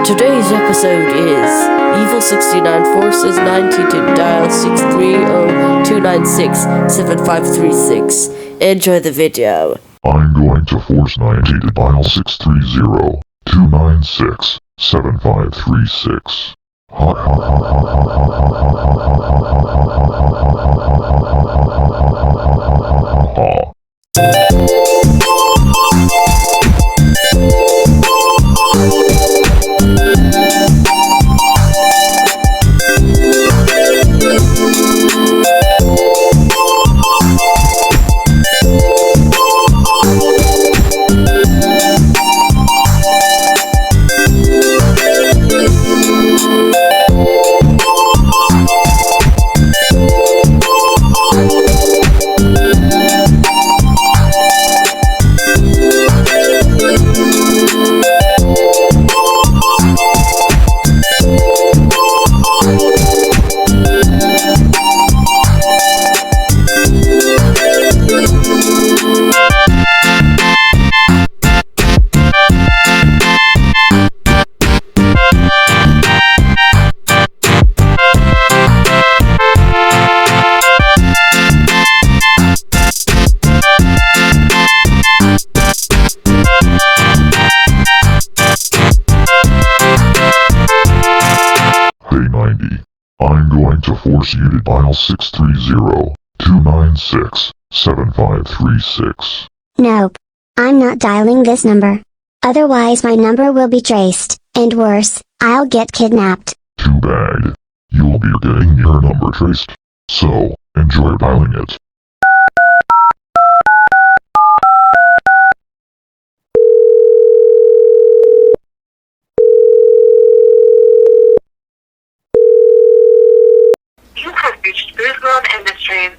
Today's episode is Evil69 forces 90 to dial 630-296-7536. Enjoy the video. I'm going to force 90 to dial 630-296-7536. Ha ha ha ha ha ha ha ha ha. I'm going to force you to dial 630-296-7536. Nope. I'm not dialing this number. Otherwise my number will be traced, and worse, I'll get kidnapped. Too bad. You'll be getting your number traced. So, enjoy dialing it. You have reached Boothloan Industries.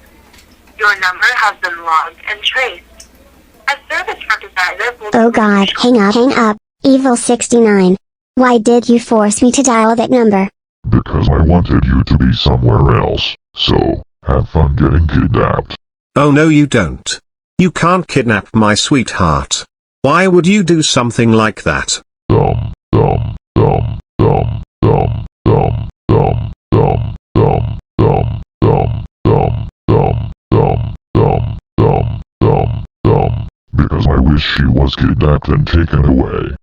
Your number has been logged and traced. A service representative will... Oh god, hang up, Evil69. Why did you force me to dial that number? Because I wanted you to be somewhere else. So, have fun getting kidnapped. Oh no you don't. You can't kidnap my sweetheart. Why would you do something like that? Dumb. Because I wish she was kidnapped and taken away.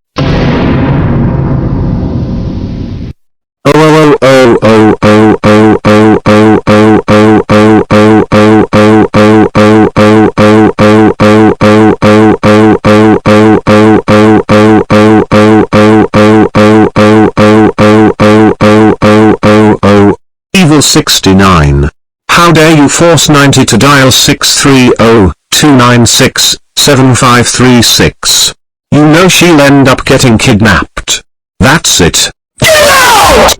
Evil69. How dare you force 90 to dial 630-296-7536. You know she'll end up getting kidnapped. That's it. Get out!